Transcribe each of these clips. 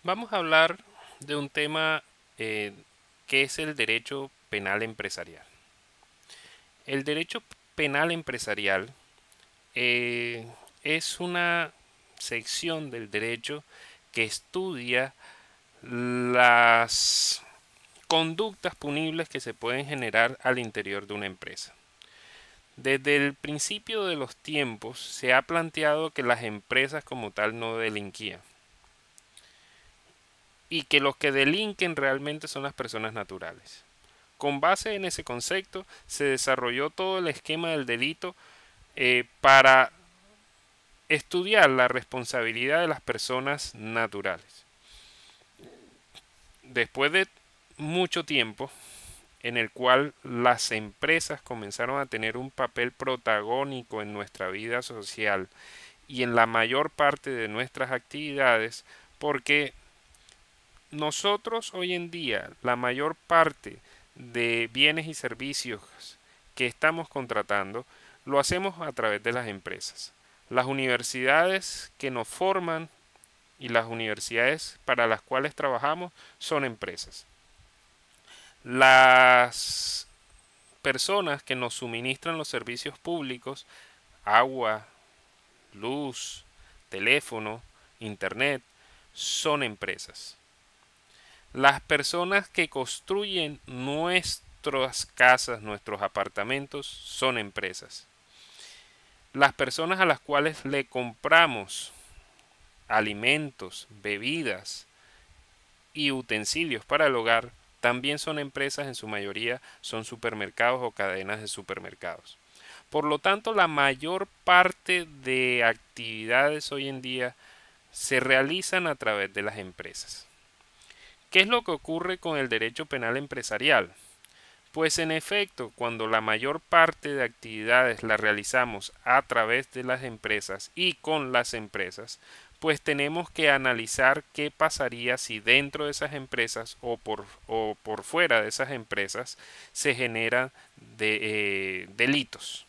Vamos a hablar de un tema eh, que es el derecho penal empresarial. El derecho penal empresarial eh, es una sección del derecho que estudia las conductas punibles que se pueden generar al interior de una empresa. Desde el principio de los tiempos se ha planteado que las empresas como tal no delinquían y que los que delinquen realmente son las personas naturales. Con base en ese concepto se desarrolló todo el esquema del delito para estudiar la responsabilidad de las personas naturales. Después de mucho tiempo en el cual las empresas comenzaron a tener un papel protagónico en nuestra vida social y en la mayor parte de nuestras actividades, porque nosotros hoy en día la mayor parte de bienes y servicios que estamos contratando lo hacemos a través de las empresas. Las universidades que nos forman y las universidades para las cuales trabajamos son empresas. Las personas que nos suministran los servicios públicos, agua, luz, teléfono, internet, son empresas. Las personas que construyen nuestras casas, nuestros apartamentos, son empresas. Las personas a las cuales le compramos alimentos, bebidas y utensilios para el hogar también son empresas, en su mayoría son supermercados o cadenas de supermercados. Por lo tanto, la mayor parte de actividades hoy en día se realizan a través de las empresas. ¿Qué es lo que ocurre con el derecho penal empresarial? Pues en efecto, cuando la mayor parte de actividades la realizamos a través de las empresas y con las empresas, pues tenemos que analizar qué pasaría si dentro de esas empresas o por fuera de esas empresas se generan delitos.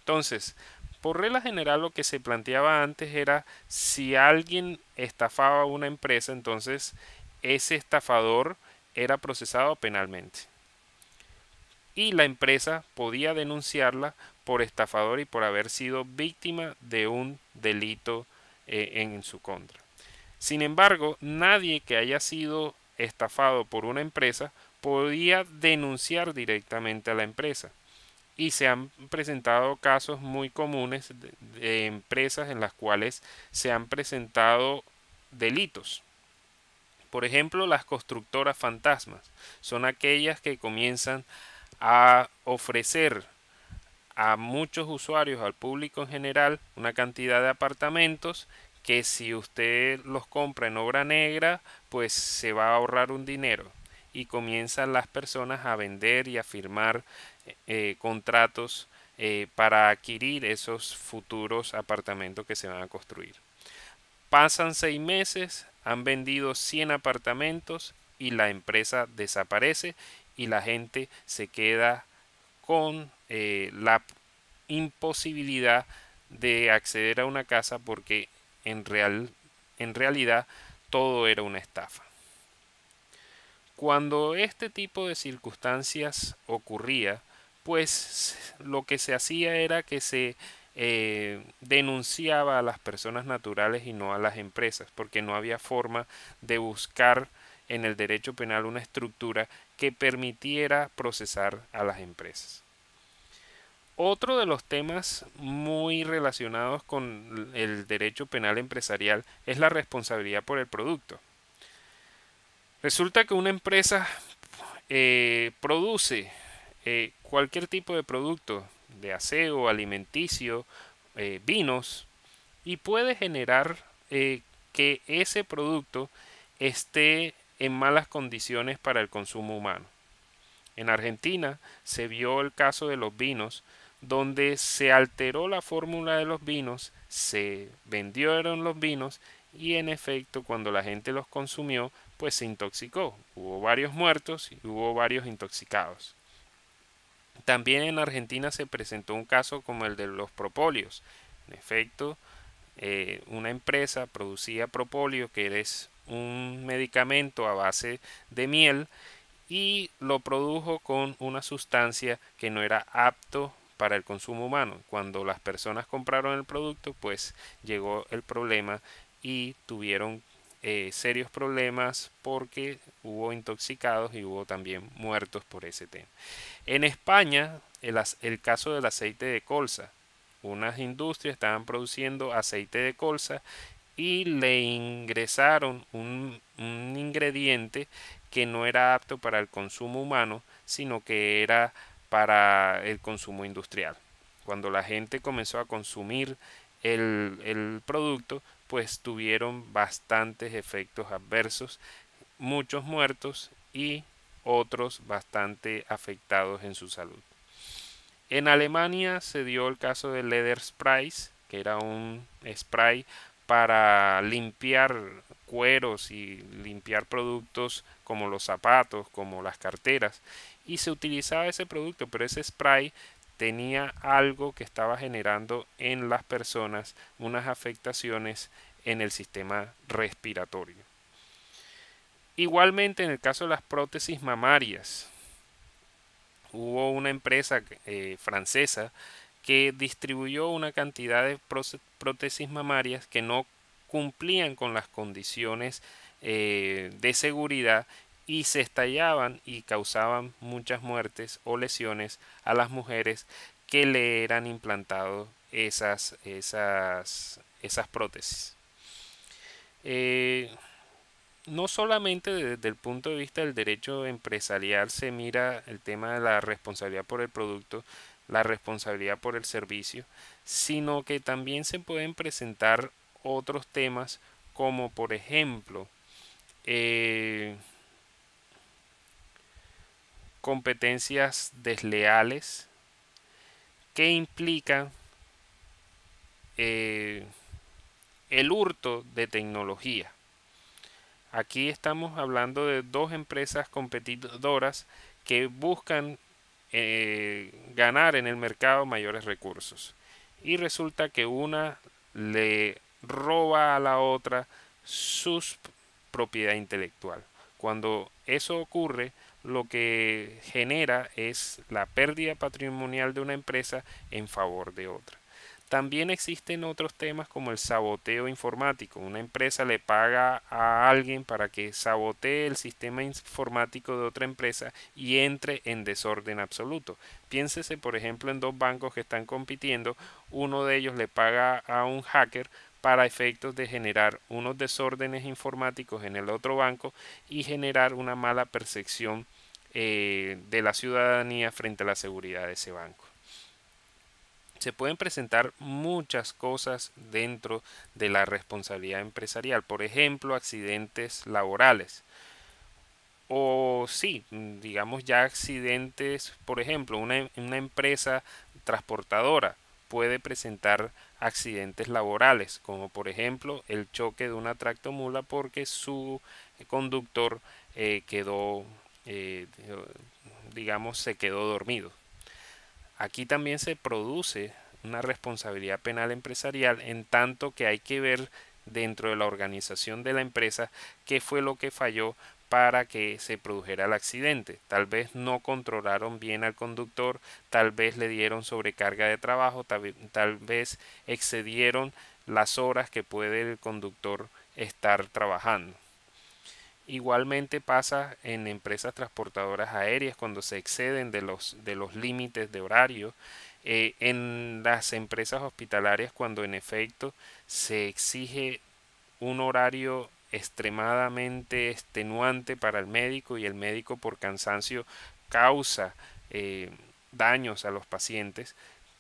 Entonces, por regla general lo que se planteaba antes era si alguien estafaba a una empresa, entonces ese estafador era procesado penalmente y la empresa podía denunciarla por estafador y por haber sido víctima de un delito en su contra. Sin embargo, nadie que haya sido estafado por una empresa podía denunciar directamente a la empresa. Y se han presentado casos muy comunes de empresas en las cuales se han presentado delitos. Por ejemplo, las constructoras fantasmas son aquellas que comienzan a ofrecer a muchos usuarios, al público en general, una cantidad de apartamentos que si usted los compra en obra negra, pues se va a ahorrar un dinero. Y comienzan las personas a vender y a firmar contratos para adquirir esos futuros apartamentos que se van a construir. Pasan 6 meses, han vendido 100 apartamentos y la empresa desaparece y la gente se queda con la imposibilidad de acceder a una casa porque en realidad todo era una estafa. Cuando este tipo de circunstancias ocurría, pues lo que se hacía era que se denunciaba a las personas naturales y no a las empresas, porque no había forma de buscar en el derecho penal una estructura que permitiera procesar a las empresas. Otro de los temas muy relacionados con el derecho penal empresarial es la responsabilidad por el producto. Resulta que una empresa produce cualquier tipo de producto de aseo, alimenticio, vinos, y puede generar que ese producto esté en malas condiciones para el consumo humano. En Argentina se vio el caso de los vinos, donde se alteró la fórmula de los vinos, se vendieron los vinos y en efecto cuando la gente los consumió, pues se intoxicó. Hubo varios muertos y hubo varios intoxicados. También en Argentina se presentó un caso como el de los propóleos. En efecto, una empresa producía propóleo, que es un medicamento a base de miel y lo produjo con una sustancia que no era apto para el consumo humano. Cuando las personas compraron el producto, pues llegó el problema y tuvieron serios problemas porque hubo intoxicados y hubo también muertos por ese tema. En España, el caso del aceite de colza. Unas industrias estaban produciendo aceite de colza y le ingresaron un ingrediente que no era apto para el consumo humano, sino que era para el consumo industrial. Cuando la gente comenzó a consumir el producto, pues tuvieron bastantes efectos adversos, muchos muertos y otros bastante afectados en su salud. En Alemania se dio el caso del Leather Spray, que era un spray para limpiar cueros y limpiar productos como los zapatos, como las carteras. Y se utilizaba ese producto, pero ese spray tenía algo que estaba generando en las personas unas afectaciones en el sistema respiratorio. Igualmente en el caso de las prótesis mamarias, hubo una empresa francesa que distribuyó una cantidad de prótesis mamarias que no cumplían con las condiciones de seguridad y se estallaban y causaban muchas muertes o lesiones a las mujeres que le eran implantados esas prótesis. No solamente desde el punto de vista del derecho empresarial se mira el tema de la responsabilidad por el producto, la responsabilidad por el servicio, sino que también se pueden presentar otros temas como por ejemplo competencias desleales que implican eh, el hurto de tecnología. Aquí estamos hablando de dos empresas competidoras que buscan ganar en el mercado mayores recursos. Y resulta que una le roba a la otra su propiedad intelectual. Cuando eso ocurre, lo que genera es la pérdida patrimonial de una empresa en favor de otra. También existen otros temas como el saboteo informático. Una empresa le paga a alguien para que sabotee el sistema informático de otra empresa y entre en desorden absoluto. Piénsese, por ejemplo, en dos bancos que están compitiendo. Uno de ellos le paga a un hacker para efectos de generar unos desórdenes informáticos en el otro banco y generar una mala percepción de la ciudadanía frente a la seguridad de ese banco. Se pueden presentar muchas cosas dentro de la responsabilidad empresarial, por ejemplo, accidentes laborales. O sí, digamos ya accidentes, por ejemplo, una empresa transportadora puede presentar accidentes laborales, como por ejemplo el choque de una tractomula porque su conductor quedó, digamos, se quedó dormido. Aquí también se produce una responsabilidad penal empresarial en tanto que hay que ver dentro de la organización de la empresa qué fue lo que falló para que se produjera el accidente. Tal vez no controlaron bien al conductor, tal vez le dieron sobrecarga de trabajo, tal vez excedieron las horas que puede el conductor estar trabajando. Igualmente pasa en empresas transportadoras aéreas cuando se exceden de los límites de horario, en las empresas hospitalarias cuando en efecto se exige un horario extremadamente extenuante para el médico y el médico por cansancio causa eh, daños a los pacientes.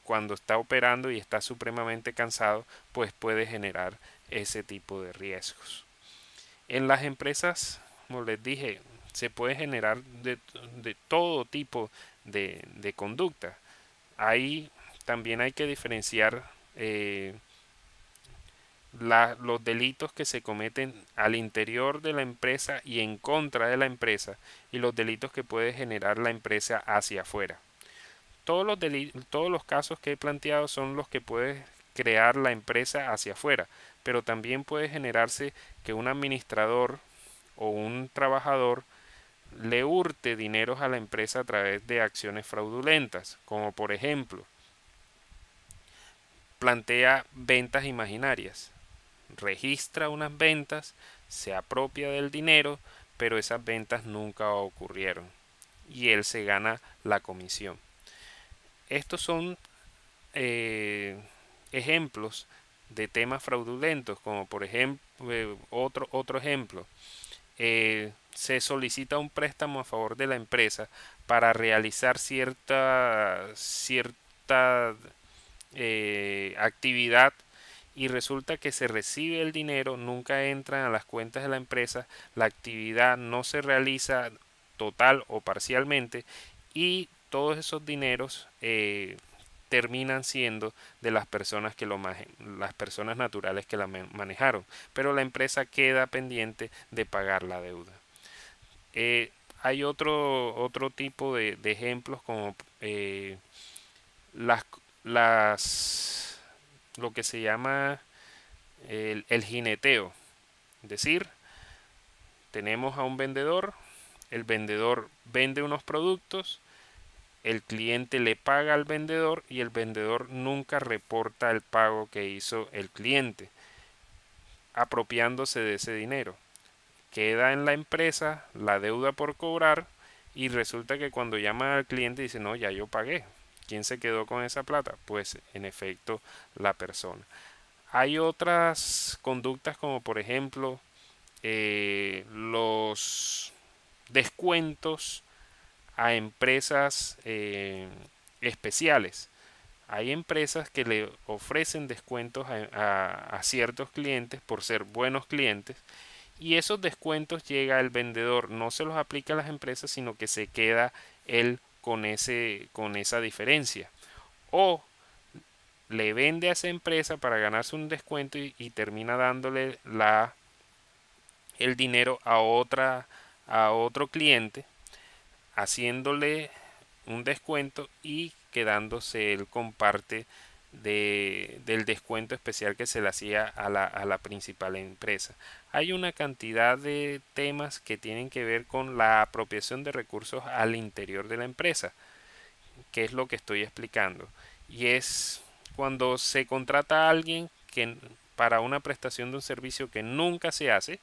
Cuando está operando y está supremamente cansado, pues puede generar ese tipo de riesgos. En las empresas, como les dije, se puede generar de todo tipo de conducta. Ahí también hay que diferenciar los delitos que se cometen al interior de la empresa y en contra de la empresa y los delitos que puede generar la empresa hacia afuera. Todos los casos que he planteado son los que puede crear la empresa hacia afuera, pero también puede generarse que un administrador o un trabajador le hurte dineros a la empresa a través de acciones fraudulentas, como por ejemplo, plantea ventas imaginarias, registra unas ventas, se apropia del dinero, pero esas ventas nunca ocurrieron y él se gana la comisión. Estos son eh, ejemplos de temas fraudulentos, como por ejemplo, otro ejemplo, se solicita un préstamo a favor de la empresa para realizar cierta actividad y resulta que se recibe el dinero, nunca entran a las cuentas de la empresa, la actividad no se realiza total o parcialmente y todos esos dineros terminan siendo de las personas que las personas naturales que la manejaron, pero la empresa queda pendiente de pagar la deuda. Hay otro tipo de ejemplos como las, las lo que se llama el jineteo. Es decir, tenemos a un vendedor, el vendedor vende unos productos, el cliente le paga al vendedor y el vendedor nunca reporta el pago que hizo el cliente, apropiándose de ese dinero. Queda en la empresa la deuda por cobrar y resulta que cuando llama al cliente dice, no, ya yo pagué. ¿Quién se quedó con esa plata? Pues en efecto la persona. Hay otras conductas como por ejemplo los descuentos a empresas especiales. Hay empresas que le ofrecen descuentos a ciertos clientes por ser buenos clientes y esos descuentos llega el vendedor, no se los aplica a las empresas, sino que se queda él con esa diferencia. O le vende a esa empresa para ganarse un descuento y termina dándole el dinero a otro cliente, haciéndole un descuento y quedándose él con parte del descuento especial que se le hacía a la principal empresa. Hay una cantidad de temas que tienen que ver con la apropiación de recursos al interior de la empresa, que es lo que estoy explicando. Y es cuando se contrata a alguien para una prestación de un servicio que nunca se hace,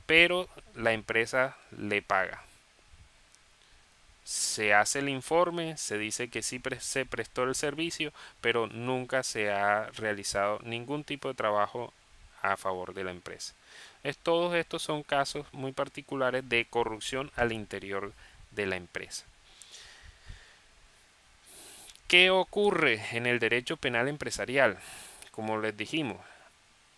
pero la empresa le paga. Se hace el informe, se dice que sí se prestó el servicio, pero nunca se ha realizado ningún tipo de trabajo a favor de la empresa. Todos estos son casos muy particulares de corrupción al interior de la empresa. ¿Qué ocurre en el derecho penal empresarial? Como les dijimos,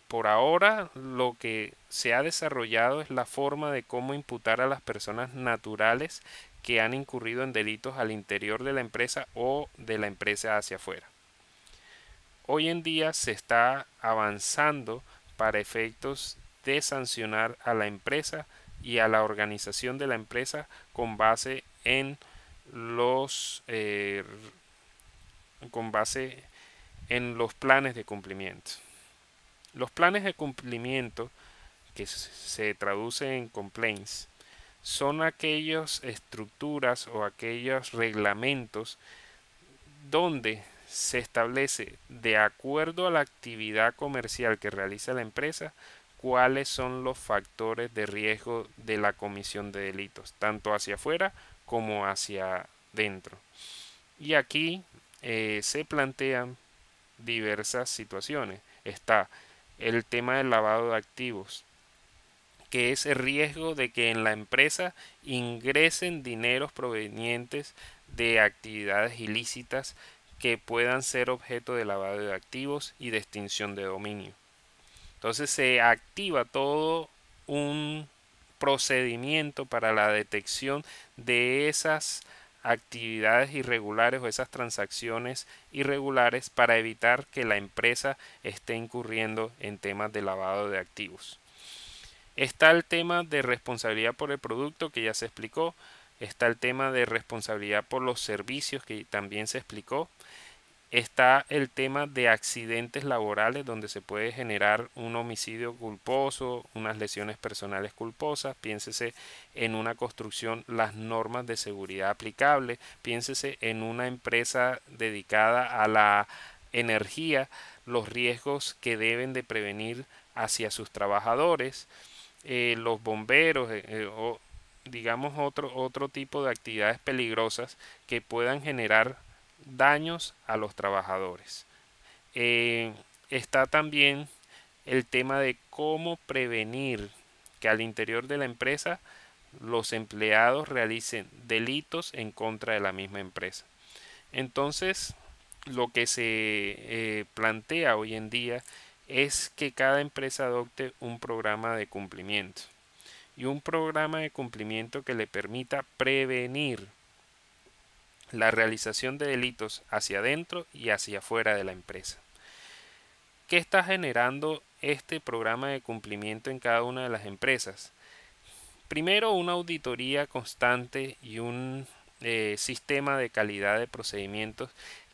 por ahora lo que se ha desarrollado es la forma de cómo imputar a las personas naturales que han incurrido en delitos al interior de la empresa o de la empresa hacia afuera. Hoy en día se está avanzando para efectos de sancionar a la empresa y a la organización de la empresa con base en los planes de cumplimiento. Los planes de cumplimiento, que se traducen en complaints, son aquellas estructuras o aquellos reglamentos donde se establece, de acuerdo a la actividad comercial que realiza la empresa, cuáles son los factores de riesgo de la comisión de delitos, tanto hacia afuera como hacia dentro. Y aquí se plantean diversas situaciones. Está el tema del lavado de activos, que es el riesgo de que en la empresa ingresen dineros provenientes de actividades ilícitas que puedan ser objeto de lavado de activos y de extinción de dominio. Entonces se activa todo un procedimiento para la detección de esas actividades irregulares o esas transacciones irregulares para evitar que la empresa esté incurriendo en temas de lavado de activos. Está el tema de responsabilidad por el producto que ya se explicó. Está el tema de responsabilidad por los servicios que también se explicó. Está el tema de accidentes laborales, donde se puede generar un homicidio culposo, unas lesiones personales culposas. Piénsese en una construcción, las normas de seguridad aplicables. Piénsese en una empresa dedicada a la energía, los riesgos que deben de prevenir hacia sus trabajadores, los bomberos, o digamos otro tipo de actividades peligrosas que puedan generar daños a los trabajadores. Eh, Está también el tema de cómo prevenir que al interior de la empresa los empleados realicen delitos en contra de la misma empresa. Entonces, lo que se plantea hoy en día es que cada empresa adopte un programa de cumplimiento y un programa de cumplimiento que le permita prevenir la realización de delitos hacia adentro y hacia afuera de la empresa. ¿Qué está generando este programa de cumplimiento en cada una de las empresas? Primero, una auditoría constante y un sistema de calidad de procedimientos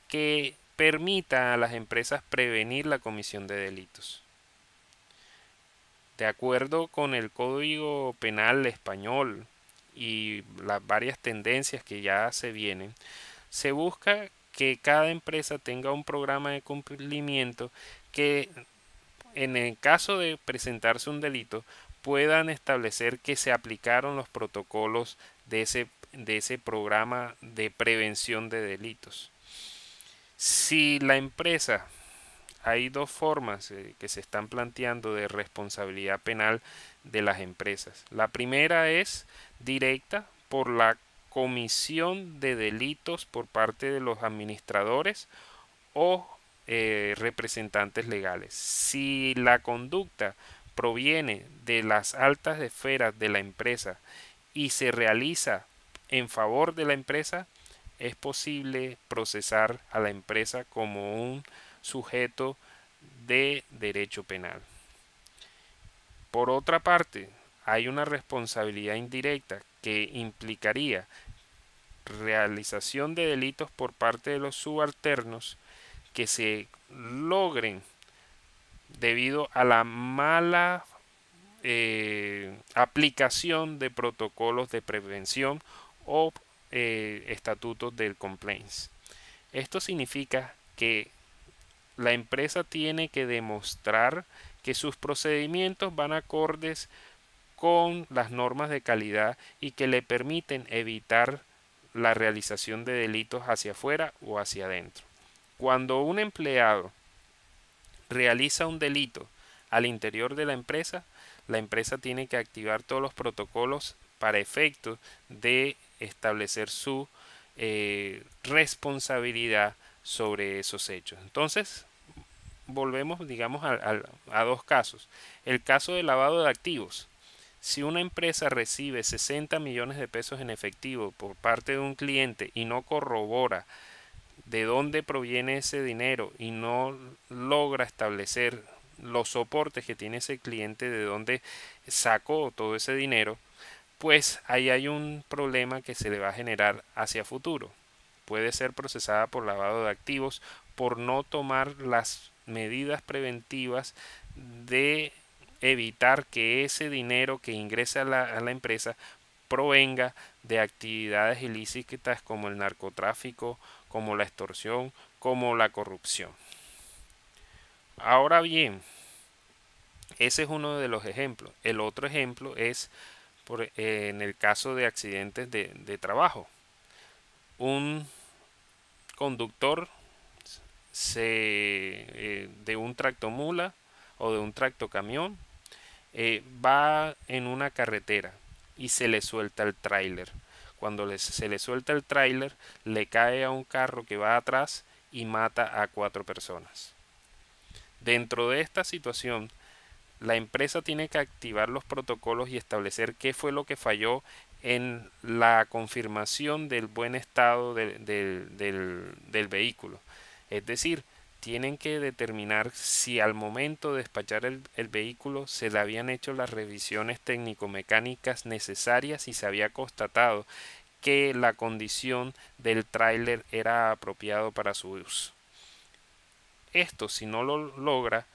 que permita a las empresas prevenir la comisión de delitos. De acuerdo con el Código Penal español y las varias tendencias que ya se vienen, se busca que cada empresa tenga un programa de cumplimiento que en el caso de presentarse un delito puedan establecer que se aplicaron los protocolos de ese programa de prevención de delitos. Si la empresa, hay dos formas que se están planteando de responsabilidad penal de las empresas. La primera es directa por la comisión de delitos por parte de los administradores o representantes legales. Si la conducta proviene de las altas esferas de la empresa y se realiza en favor de la empresa, es posible procesar a la empresa como un sujeto de derecho penal. Por otra parte, hay una responsabilidad indirecta que implicaría realización de delitos por parte de los subalternos que se logren debido a la mala aplicación de protocolos de prevención o estatutos del compliance. Esto significa que la empresa tiene que demostrar que sus procedimientos van acordes con las normas de calidad y que le permiten evitar la realización de delitos hacia afuera o hacia adentro. Cuando un empleado realiza un delito al interior de la empresa tiene que activar todos los protocolos para efecto de establecer su responsabilidad sobre esos hechos. Entonces, volvemos, digamos, a dos casos. El caso de lavado de activos. Si una empresa recibe 60 millones de pesos en efectivo por parte de un cliente y no corrobora de dónde proviene ese dinero y no logra establecer los soportes que tiene ese cliente de dónde sacó todo ese dinero, pues ahí hay un problema que se le va a generar hacia futuro. Puede ser procesada por lavado de activos por no tomar las medidas preventivas de evitar que ese dinero que ingrese a la empresa provenga de actividades ilícitas como el narcotráfico, como la extorsión, como la corrupción. Ahora bien, ese es uno de los ejemplos. El otro ejemplo es en el caso de accidentes de trabajo. Un conductor de un tractomula o de un tractocamión va en una carretera y se le suelta el tráiler. Cuando se le suelta el tráiler, le cae a un carro que va atrás y mata a 4 personas. Dentro de esta situación, la empresa tiene que activar los protocolos y establecer qué fue lo que falló en la confirmación del buen estado del vehículo. Es decir, tienen que determinar si al momento de despachar el vehículo se le habían hecho las revisiones técnico-mecánicas necesarias y se había constatado que la condición del tráiler era apropiado para su uso. esto, si no lo logra,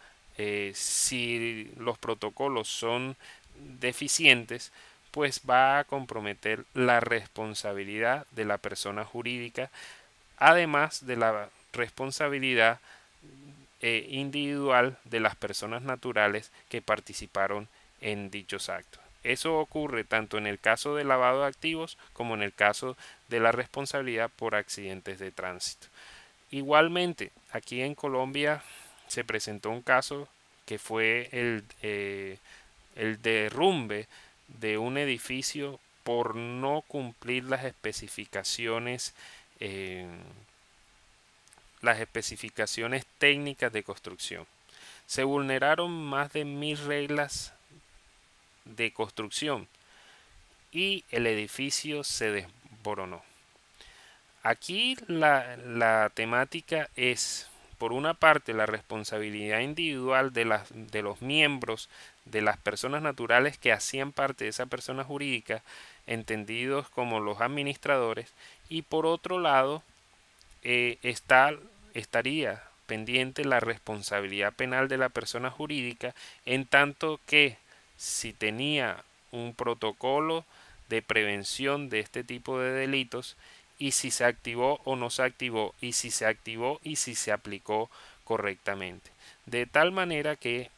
si los protocolos son deficientes, pues va a comprometer la responsabilidad de la persona jurídica, además de la responsabilidad individual de las personas naturales que participaron en dichos actos. Eso ocurre tanto en el caso de lavado de activos como en el caso de la responsabilidad por accidentes de tránsito. Igualmente, aquí en Colombia se presentó un caso que fue el derrumbe de un edificio por no cumplir eh, las especificaciones técnicas de construcción. Se vulneraron más de 1000 reglas de construcción y el edificio se desboronó. Aquí la temática es, por una parte, la responsabilidad individual de los miembros de las personas naturales que hacían parte de esa persona jurídica, entendidos como los administradores, y por otro lado, estaría pendiente la responsabilidad penal de la persona jurídica, en tanto que si tenía un protocolo de prevención de este tipo de delitos, y si se activó o no se activó, y si se activó y si se aplicó correctamente. De tal manera que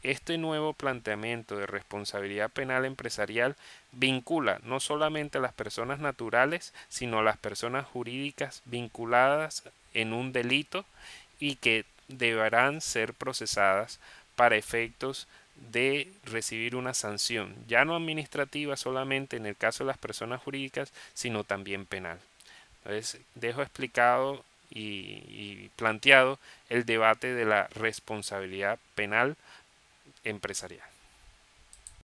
este nuevo planteamiento de responsabilidad penal empresarial vincula no solamente a las personas naturales, sino a las personas jurídicas vinculadas en un delito y que deberán ser procesadas para efectos de recibir una sanción, ya no administrativa solamente en el caso de las personas jurídicas, sino también penal. Entonces, dejo explicado y planteado el debate de la responsabilidad penal empresarial.